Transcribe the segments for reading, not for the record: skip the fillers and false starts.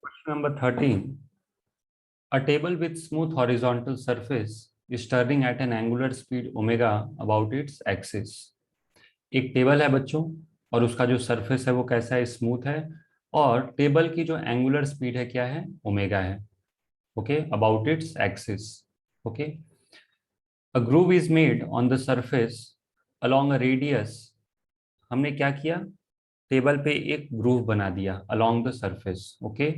Question number 13. A table with smooth horizontal surface is turning at an angular speed omega about its axis. एक table है बच्चों, और उसका जो surface है वो कैसा है, स्मूथ है, और टेबल की जो एंगुलर स्पीड है क्या है, ओमेगा है. Okay, about its axis. Okay, a groove is made on the surface along a radius. हमने क्या किया, टेबल पे एक ग्रूव बना दिया अलोंग द सरफेस. ओके,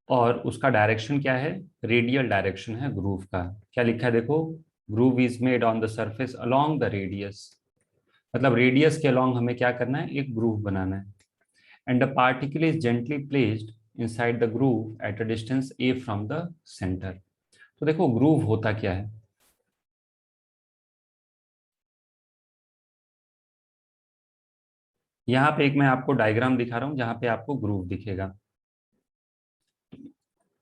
और उसका डायरेक्शन क्या है, रेडियल डायरेक्शन है ग्रूव का. क्या लिखा है देखो, groove is made on the surface along the radius. मतलब रेडियस के अलोंग हमें क्या करना है, एक ग्रूव बनाना है. And the particle is gently placed inside the groove at a distance a from the centre. तो देखो ग्रूव होता क्या है, यहाँ पे एक मैं आपको डायग्राम दिखा रहा हूं जहां पे आपको ग्रूव दिखेगा.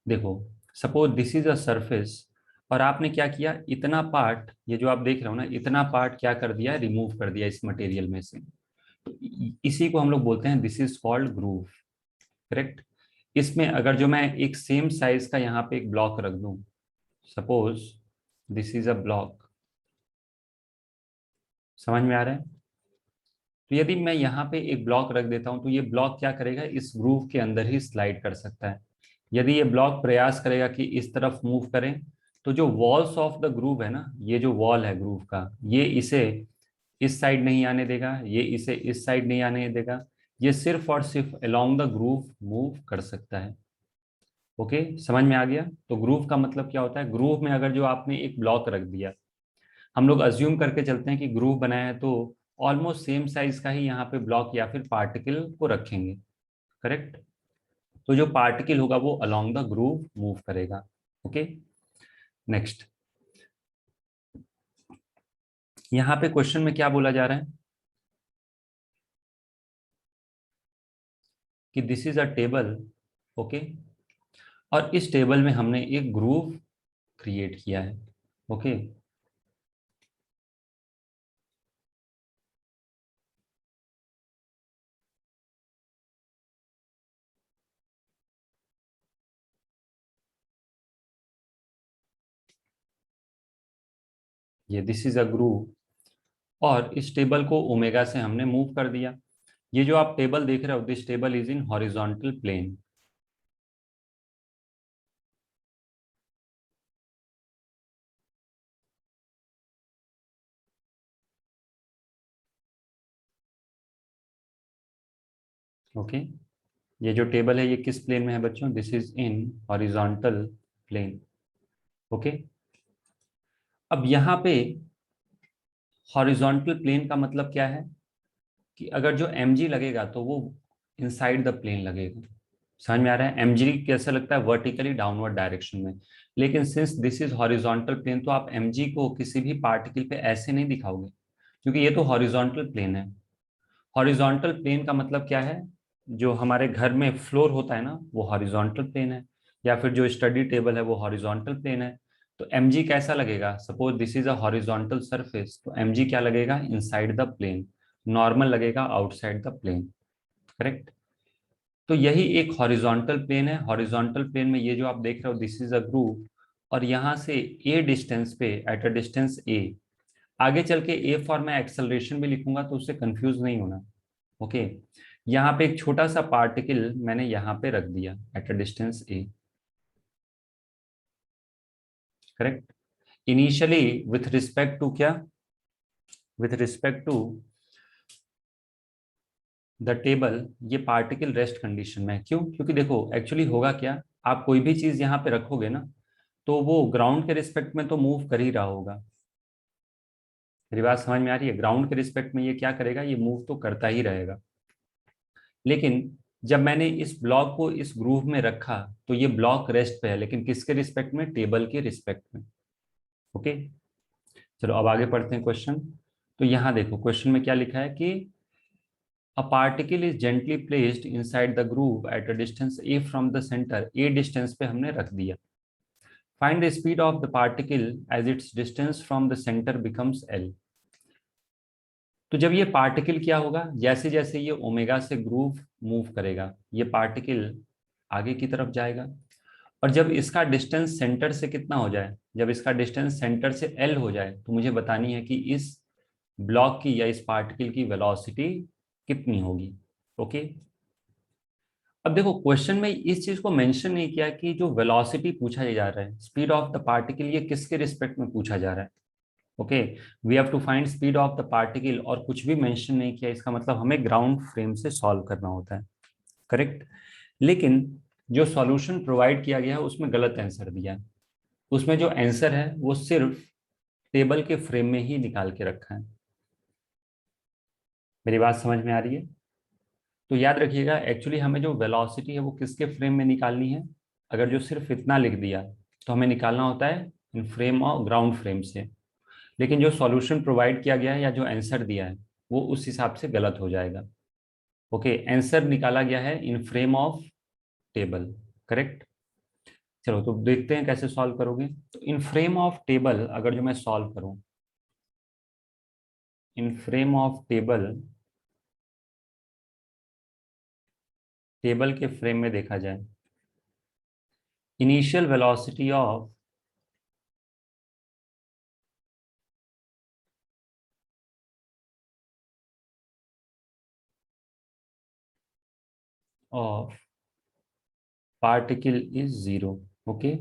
देखो, suppose this is a surface, और आपने क्या किया, इतना पार्ट, ये जो आप देख रहे हो ना, इतना पार्ट क्या कर दिया, रिमूव कर दिया इस मटेरियल में से. तो इसी को हम लोग बोलते हैं this is called groove. Correct. इसमें अगर जो मैं एक सेम साइज का यहाँ पे एक ब्लॉक रख दूं, suppose this is a block, समझ में आ रहा है. तो यदि मैं यहाँ पे एक ब्लॉक रख देता हूं तो ये ब्लॉक क्या करेगा, इस ग्रूव के अंदर ही स्लाइड कर सकता है. यदि ये ब्लॉक प्रयास करेगा कि इस तरफ मूव करें, तो जो वॉल्स ऑफ द ग्रूव है ना, ये जो वॉल है ग्रूव का, ये इसे इस साइड नहीं आने देगा, ये इसे इस साइड नहीं आने देगा. ये सिर्फ और सिर्फ अलोंग द ग्रूव मूव कर सकता है. ओके, समझ में आ गया. तो ग्रूव का मतलब क्या होता है, ग्रूव में अगर जो आपने एक ब्लॉक रख दिया, हम लोग अज्यूम करके चलते हैं कि ग्रूव बनाया है, तो ऑलमोस्ट सेम साइज का ही यहाँ पे ब्लॉक या फिर पार्टिकल को रखेंगे. करेक्ट. तो जो पार्टिकल होगा वो अलोंग द ग्रूव मूव करेगा. Okay, next. यहाँ पे क्वेश्चन में क्या बोला जा रहा है कि this is a table. Okay, और इस टेबल में हमने एक ग्रूव क्रिएट किया है. ओके, ये दिस इज अ ग्रूव, और इस टेबल को ओमेगा से हमने मूव कर दिया. ये जो आप टेबल देख रहे हो, this table is in horizontal plane. Okay, ये जो टेबल है ये किस प्लेन में है बच्चों, this is in horizontal plane. Okay, अब यहाँ पे हॉरिजॉन्टल प्लेन का मतलब क्या है कि अगर जो mg लगेगा तो वो इनसाइड द प्लेन लगेगा. समझ में आ रहा है, mg कैसे लगता है, वर्टिकली डाउनवर्ड डायरेक्शन में. लेकिन since this is horizontal plane, तो आप mg को किसी भी पार्टिकल पे ऐसे नहीं दिखाओगे, क्योंकि ये तो हॉरिजॉन्टल प्लेन है. हॉरिजॉन्टल प्लेन का मतलब क्या है, जो हमारे घर में फ्लोर होता है ना, वो हॉरिजॉन्टल प्लेन है, या फिर जो स्टडी टेबल है वो हॉरिजॉन्टल प्लेन है. तो mg कैसा लगेगा, suppose this is a horizontal surface, तो mg क्या लगेगा, इनसाइड द प्लेन. नॉर्मल लगेगा आउटसाइड द प्लेन. करेक्ट. तो यही एक हॉरिजॉन्टल प्लेन है. हॉरिजॉन्टल प्लेन में ये जो आप देख रहे हो, दिस इज अ ग्रूव, और यहाँ से ए डिस्टेंस पे, एट अ डिस्टेंस ए, आगे चल के ए फॉर मैं एक्सेलरेशन भी लिखूंगा तो उससे कंफ्यूज नहीं होना. ओके, यहाँ पे एक छोटा सा पार्टिकल मैंने यहाँ पे रख दिया at a distance a. Correct. Initially with respect to क्या, with respect to the table, ये पार्टिकल रेस्ट कंडीशन में है. क्यों, क्योंकि देखो एक्चुअली होगा क्या, आप कोई भी चीज यहाँ पे रखोगे ना, तो वो ग्राउंड के रिस्पेक्ट में तो मूव कर ही रहा होगा. मेरी बात समझ में आ रही है, ग्राउंड के रिस्पेक्ट में ये क्या करेगा, ये मूव तो करता ही रहेगा. लेकिन जब मैंने इस ब्लॉक को इस ग्रूव में रखा, तो ये ब्लॉक रेस्ट पे है, लेकिन किसके रिस्पेक्ट में, टेबल के रिस्पेक्ट में. ओके, चलो अब आगे पढ़ते हैं क्वेश्चन. तो यहाँ देखो क्वेश्चन में क्या लिखा है कि a particle is gently placed inside the groove at a distance a from the centre. A distance पे हमने रख दिया. Find the speed of the particle as its distance from the centre becomes L. तो जब ये particle क्या होगा, जैसे जैसे ये ओमेगा से ग्रूव मूव करेगा, ये पार्टिकल आगे की तरफ जाएगा। और जब इसका डिस्टेंस सेंटर से कितना हो जाए, जब इसका डिस्टेंस सेंटर से एल हो जाए, तो मुझे बतानी है कि इस ब्लॉक की या इस पार्टिकल की वेलोसिटी कितनी होगी। ओके, अब देखो क्वेश्चन में इस चीज को मेंशन नहीं किया कि जो वेलोसिटी पूछा जा रहा है, स्पीड ऑफ द पार्टिकल, ये किसके रिस्पेक्ट में पूछा जा रहा है। Okay, we have to find speed of the particle, और कुछ भी मेंशन नहीं किया, इसका मतलब हमें ग्राउंड फ्रेम से सॉल्व करना होता है। करेक्ट। लेकिन जो सॉल्यूशन प्रोवाइड किया गया है उसमें गलत आंसर दिया है। उसमें जो आंसर है वो सिर्फ टेबल के फ्रेम में ही निकाल के रखा है। मेरी बात समझ में आ रही है? तो याद रखिएगा, एक्चुअली हमें जो वेलोसिटी है वो किसके फ्रेम में निकालनी है। अगर जो सिर्फ इतना लिख दिया तो हमें निकालना होता है इन फ्रेम और ग्राउंड फ्रेम से। लेकिन जो सॉल्यूशन प्रोवाइड किया गया है या जो आंसर दिया है वो उस हिसाब से गलत हो जाएगा। ओके, आंसर निकाला गया है इन फ्रेम ऑफ टेबल। करेक्ट। चलो तो देखते हैं कैसे सॉल्व करोगे। तो इन फ्रेम ऑफ टेबल अगर जो मैं सॉल्व करूं, इन फ्रेम ऑफ टेबल, टेबल के फ्रेम में देखा जाए, initial velocity of particle is zero. Okay,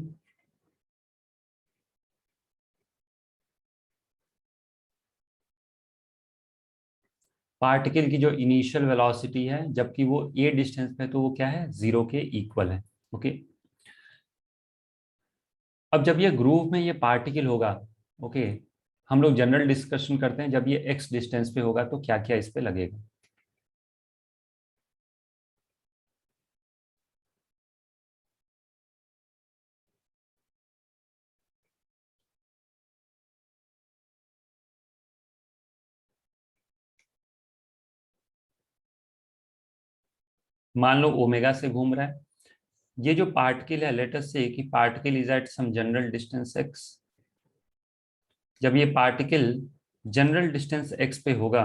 particle की जो इनिशियल वेलोसिटी है जबकि वो ए डिस्टेंस पे, तो वो क्या है, जीरो के इक्वल है। ओके, अब जब ये ग्रूव में ये पार्टिकल होगा, ओके, हम लोग जनरल डिस्कशन करते हैं, जब ये एक्स डिस्टेंस पे होगा तो क्या क्या इस पे लगेगा। मान लो ओमेगा से घूम रहा है, ये जो पार्टिकल है, लेट अस से कि particle is at some general distance x. जब ये पार्टिकल जनरल डिस्टेंस एक्स पे होगा,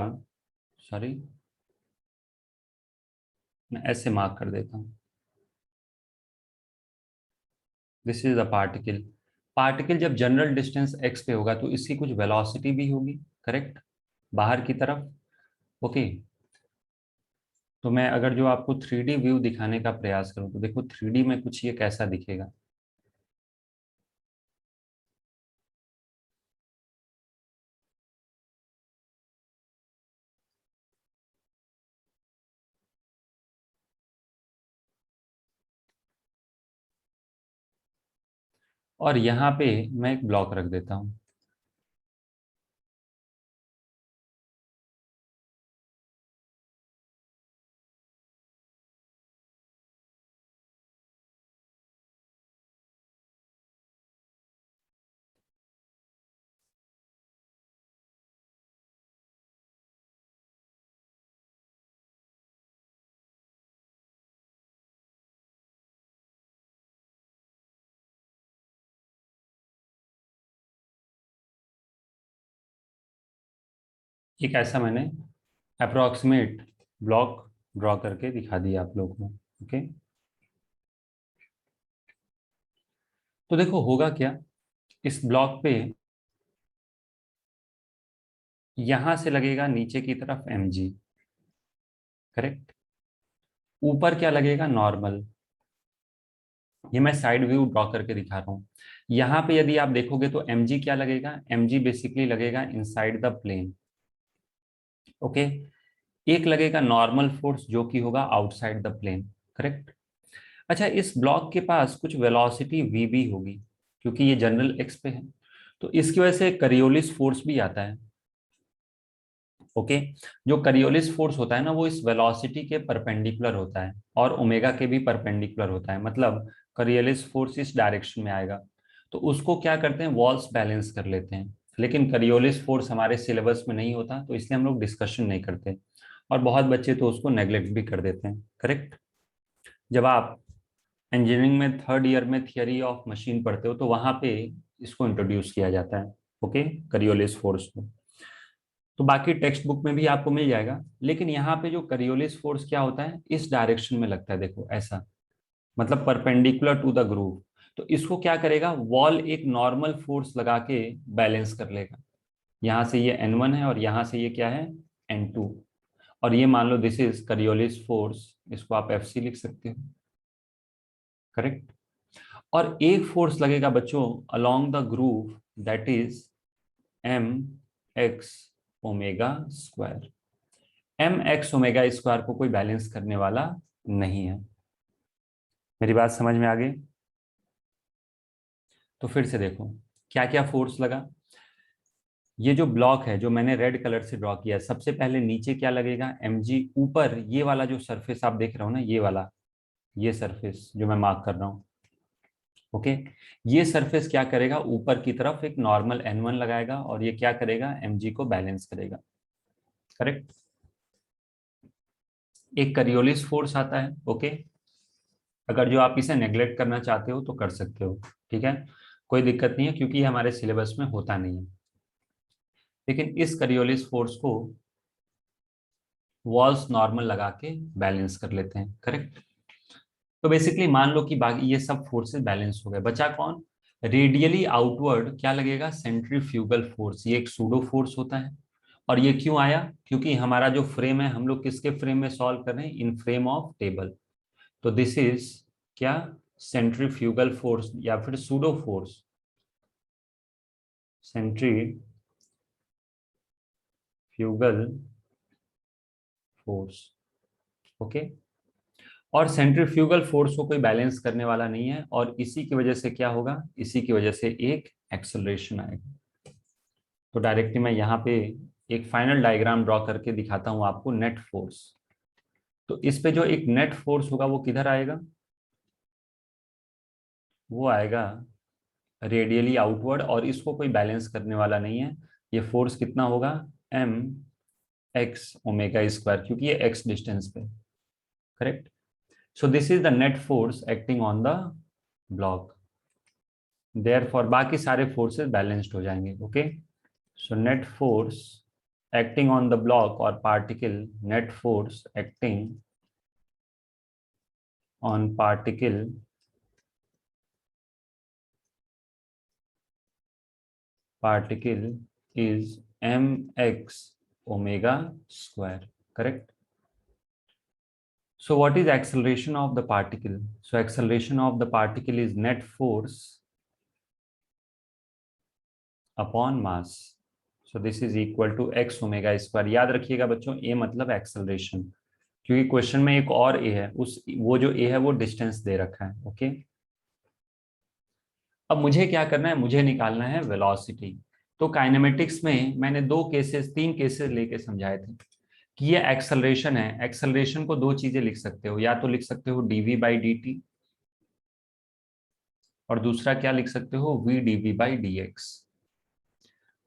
सॉरी मैं ऐसे मार्क कर देता हूँ, this is the particle. Particle जब जनरल डिस्टेंस एक्स पे होगा तो इसकी कुछ वेलोसिटी भी होगी। करेक्ट, बाहर की तरफ। ओके, तो मैं अगर जो आपको 3D व्यू दिखाने का प्रयास करूं तो देखो 3D में कुछ ये कैसा दिखेगा। और यहाँ पे मैं एक ब्लॉक रख देता हूँ। एक ऐसा मैंने अप्रोक्सीमेट ब्लॉक ड्रॉ करके दिखा दिया आप लोगों को। ओके, तो देखो होगा क्या, इस ब्लॉक पे यहां से लगेगा नीचे की तरफ mg। करेक्ट, ऊपर क्या लगेगा, नॉर्मल। ये मैं साइड व्यू ड्रॉ करके दिखा रहा हूँ। यहाँ पे यदि आप देखोगे तो mg क्या लगेगा, mg बेसिकली लगेगा इनसाइड द प्लेन। ओके, एक लगेगा नॉर्मल फोर्स जो कि होगा आउटसाइड द प्लेन। करेक्ट। अच्छा, इस ब्लॉक के पास कुछ वेलोसिटी v भी होगी क्योंकि ये जनरल एक्स पे है, तो इसकी वजह से करियोलिस फोर्स भी आता है। ओके, जो करियोलिस फोर्स होता है ना वो इस वेलोसिटी के परपेंडिकुलर होता है और ओमेगा के भी परपेंडिकुलर होता है, मतलब करियोलिस फोर्स इस डायरेक्शन में आएगा। तो उसको क्या करते हैं, वॉल्स बैलेंस कर लेते हैं। लेकिन करियोलिस फोर्स हमारे सिलेबस में नहीं होता तो इसलिए हम लोग डिस्कशन नहीं करते, और बहुत बच्चे तो उसको नेग्लेक्ट भी कर देते हैं। करेक्ट। जब आप इंजीनियरिंग में थर्ड ईयर में थियरी ऑफ मशीन पढ़ते हो तो वहां पे इसको इंट्रोड्यूस किया जाता है। ओके, करियोलिस फोर्स को। तो बाकी टेक्स्ट बुक में भी आपको मिल जाएगा, लेकिन यहाँ पे जो करियोलिस फोर्स क्या होता है, इस डायरेक्शन में लगता है, देखो ऐसा। मतलब परपेंडिकुलर टू द ग्रूव। तो इसको क्या करेगा, वॉल एक नॉर्मल फोर्स लगा के बैलेंस कर लेगा। यहां से ये N1 है और यहां से ये क्या है, N2। और ये मान लो दिस इज करियोलिस फोर्स, इसको आप FC लिख सकते हो, करेक्ट। और एक फोर्स लगेगा बच्चों along the groove, that is mx omega square. mx omega square को कोई बैलेंस करने वाला नहीं है। मेरी बात समझ में आ गई? तो फिर से देखो क्या क्या फोर्स लगा। ये जो ब्लॉक है जो मैंने रेड कलर से ड्रॉ किया है, सबसे पहले नीचे क्या लगेगा, mg। ऊपर ये वाला जो सरफेस आप देख रहे हो ना, ये वाला, ये सरफेस जो मैं मार्क कर रहा हूं, ओके। ये सरफेस क्या करेगा, ऊपर की तरफ एक नॉर्मल N1 लगाएगा और ये क्या करेगा, mg को बैलेंस करेगा, करेक्ट। एक करियोलिस फोर्स आता है, ओके। अगर जो आप इसे नेग्लेक्ट करना चाहते हो तो कर सकते हो, ठीक है, कोई दिक्कत नहीं है, क्योंकि ये हमारे सिलेबस में होता नहीं है। लेकिन इस करियोलिस फोर्स को वॉल्स नॉर्मल लगा के बैलेंस कर लेते हैं, करेक्ट। तो बेसिकली मान लो कि बाकी ये सब फोर्सेस बैलेंस हो गए, बचा कौन, रेडियली आउटवर्ड क्या लगेगा, सेंट्रीफ्यूगल फोर्स। ये एक सूडो फोर्स होता है। और ये क्यों आया, क्योंकि हमारा जो फ्रेम है, हम लोग किसके फ्रेम में सॉल्व कर रहे हैं, इन फ्रेम ऑफ टेबल। तो दिस इज क्या, सेंट्रीफ्यूगल फोर्स या फिर pseudo force, centrifugal force, okay. और सेंट्रीफ्यूगल फोर्स को कोई बैलेंस करने वाला नहीं है, और इसी की वजह से क्या होगा, इसी की वजह से एक एक्सेलरेशन आएगा। तो डायरेक्टली मैं यहाँ पे एक फाइनल डायग्राम ड्रॉ करके दिखाता हूँ आपको, नेट फोर्स। तो इस पे जो एक नेट फोर्स होगा वो किधर आएगा, वो आएगा रेडियली आउटवर्ड, और इसको कोई बैलेंस करने वाला नहीं है। ये फोर्स कितना होगा, mx ओमेगा स्क्वायर, क्योंकि ये x डिस्टेंस पे, correct. So this is the net force acting on the block, therefore बाकी सारे फोर्सेस बैलेंस्ड हो जाएंगे, okay. So net force acting on the block or particle, net force acting on particle is mx omega square, correct. So what is acceleration of the particle, so acceleration of the particle is net force upon mass, so this is equal to x omega square। याद रखिएगा बच्चों, a मतलब acceleration, क्योंकि question में एक और ए है, उस वो जो ए है वो डिस्टेंस दे रखा है, ओके। अब मुझे क्या करना है, मुझे निकालना है वेलोसिटी। तो काइनेमेटिक्स में मैंने तीन केसेस लेके समझाए थे कि ये एक्सेलरेशन है। एक्सेलरेशन को दो चीजें लिख सकते हो, या तो लिख सकते हो dv/dt, और दूसरा क्या लिख सकते हो, v/dv/dx।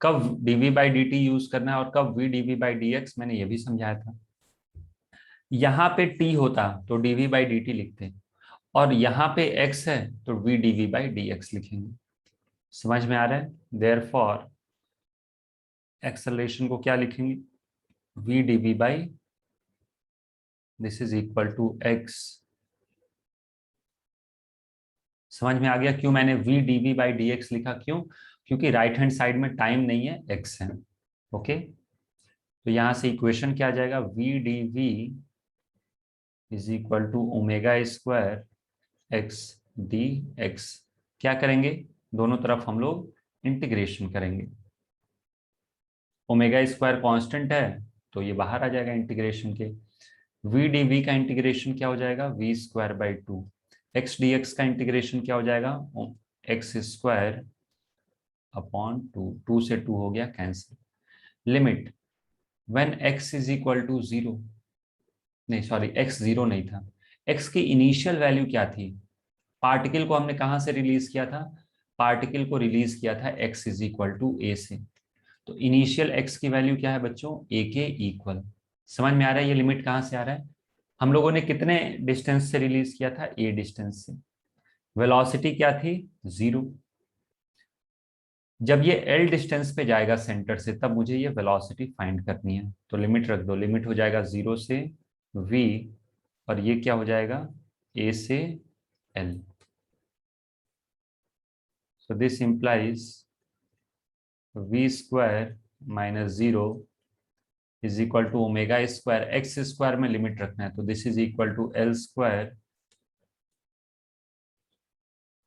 कब dv/dt यूज करना है और कब v/dv/dx, मैंने ये भी समझाया था। यहाँ पे t होता तो dv/dt लिखते, और यहाँ पे x है तो v/dv/dx लिखेंगे। समझ में आ रहा है? देयरफॉर एक्सेलरेशन को क्या लिखेंगे, v/dv/, this is equal to x। समझ में आ गया क्यों मैंने v/dv/dx लिखा, क्यों, क्योंकि राइट हैंड साइड में टाइम नहीं है, x है, ओके। तो यहां से इक्वेशन क्या आ जाएगा, v/dv is equal to omega square x dx। क्या करेंगे, दोनों तरफ हम लोग इंटीग्रेशन करेंगे। ओमेगा स्क्वायर कांस्टेंट है तो ये बाहर आ जाएगा इंटीग्रेशन के। v/dv का इंटीग्रेशन क्या हो जाएगा, v²/2। x dx का इंटीग्रेशन क्या हो जाएगा, x² अपॉन 2, 2 से 2 हो गया cancel. Limit when x is equal to 0, नहीं सॉरी, x 0 नहीं था, x की इनिशियल वैल्यू क्या थी, पार्टिकल को हमने कहां से रिलीज किया था, पार्टिकल को रिलीज किया था x is equal to a से। तो इनिशियल x की वैल्यू क्या है बच्चों, a के इक्वल। समझ में आ रहा है ये लिमिट कहां से आ रहा है, हम लोगों ने कितने डिस्टेंस से रिलीज किया था, a डिस्टेंस से। वेलोसिटी क्या थी, 0। जब ये l डिस्टेंस पे जाएगा सेंटर से, तब मुझे ये वेलोसिटी फाइंड करनी है। तो लिमिट रख दो, लिमिट हो जाएगा 0 से v, और ये क्या हो जाएगा, a से L. So this implies v square minus 0 is equal to omega square, x square में लिमिट रखना है, तो this is equal to L square.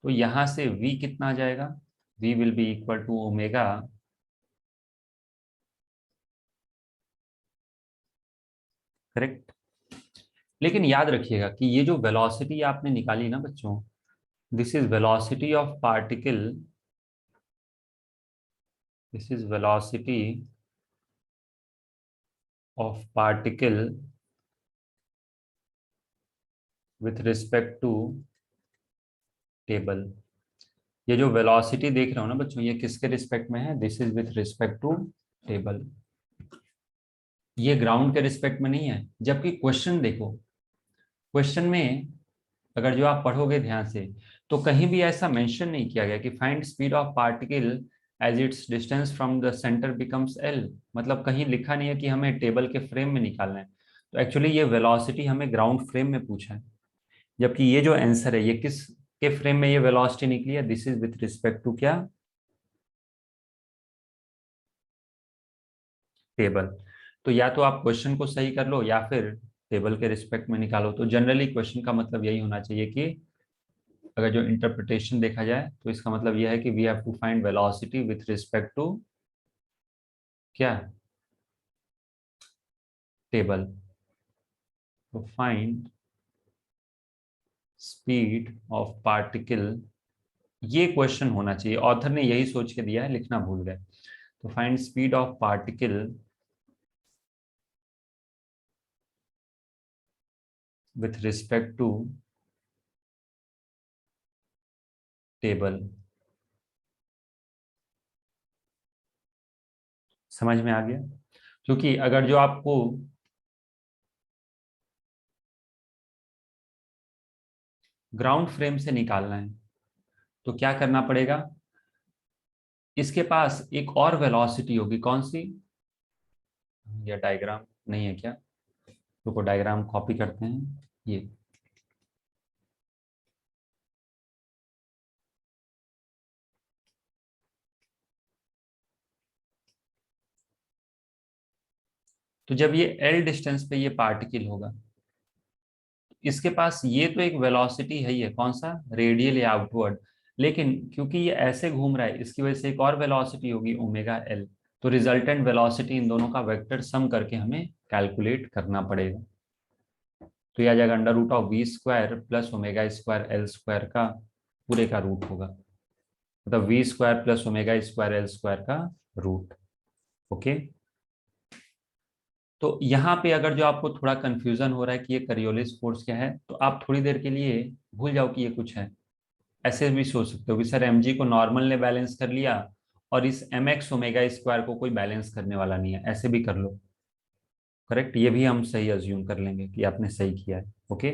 तो यहां से v कितना आ जाएगा, v will be equal to omega correct. लेकिन याद रखिएगा कि ये जो वेलोसिटी आपने निकाली ना बच्चों, this is velocity of particle, this is velocity of particle with respect to table. ये जो वेलोसिटी देख रहे हो ना बच्चों, ये किसके रिस्पेक्ट में है, this is with respect to table. ये ग्राउंड के रिस्पेक्ट में नहीं है. जबकि क्वेश्चन देखो, क्वेश्चन में अगर जो आप पढ़ोगे ध्यान से, तो कहीं भी ऐसा मेंशन नहीं किया गया कि find speed of particle as its distance from the centre becomes L. मतलब कहीं लिखा नहीं है कि हमें टेबल के फ्रेम में निकालना है. तो एक्चुअली ये वेलोसिटी हमें ग्राउंड फ्रेम में पूछा है, जबकि ये जो आंसर है ये किस के फ्रेम में ये वेलोसिटी निकली है, this is with respect to क्या, टेबल. तो या तो आप क्वेश्चन को सही कर लो या फिर टेबल के रिस्पेक्ट में निकालो. तो जनरली क्वेश्चन का मतलब यही होना चाहिए कि अगर जो इंटरप्रिटेशन देखा जाए तो इसका मतलब यह है कि we have to find velocity with respect to क्या, टेबल. तो फाइंड स्पीड ऑफ पार्टिकल, ये क्वेश्चन होना चाहिए. ऑथर ने यही सोच के दिया है, लिखना भूल गए. तो find speed of particle with respect to table. समझ में आ गया. क्योंकि अगर जो आपको ग्राउंड फ्रेम से निकालना है तो क्या करना पड़ेगा, इसके पास एक और वेलोसिटी होगी. कौन सी, या डायग्राम नहीं है क्या, रुको डायग्राम कॉपी करते हैं. ये तो जब ये एल डिस्टेंस पे ये पार्टिकल होगा, इसके पास ये तो एक वेलोसिटी है ही है, कौन सा, रेडियल या आउटवर्ड. लेकिन क्योंकि ये ऐसे घूम रहा है, इसकी वजह से एक और वेलोसिटी होगी ओमेगा एल. तो रिजल्टेंट वेलोसिटी इन दोनों का वेक्टर सम करके हमें कैलकुलेट करना पड़ेगा. तो यह आ जाएगा under root of v square plus omega square L square का पूरे का रूट होगा. मतलब v square plus omega square L square का रूट. ओके. तो यहाँ पे अगर जो आपको थोड़ा कंफ्यूजन हो रहा है कि ये करियोलिस फोर्स क्या है, तो आप थोड़ी देर के लिए भूल जाओ कि ये कुछ है. ऐसे भी सोच सकते हो कि सर एम जी को नॉर्मल ने बैलेंस कर लिया और इस एम एक्स ओमेगा स्क्वायर को कोई बैलेंस करने वाला नहीं है, ऐसे भी कर लो. करेक्ट, ये भी हम सही अज्यूम कर लेंगे कि आपने सही किया है. ओके.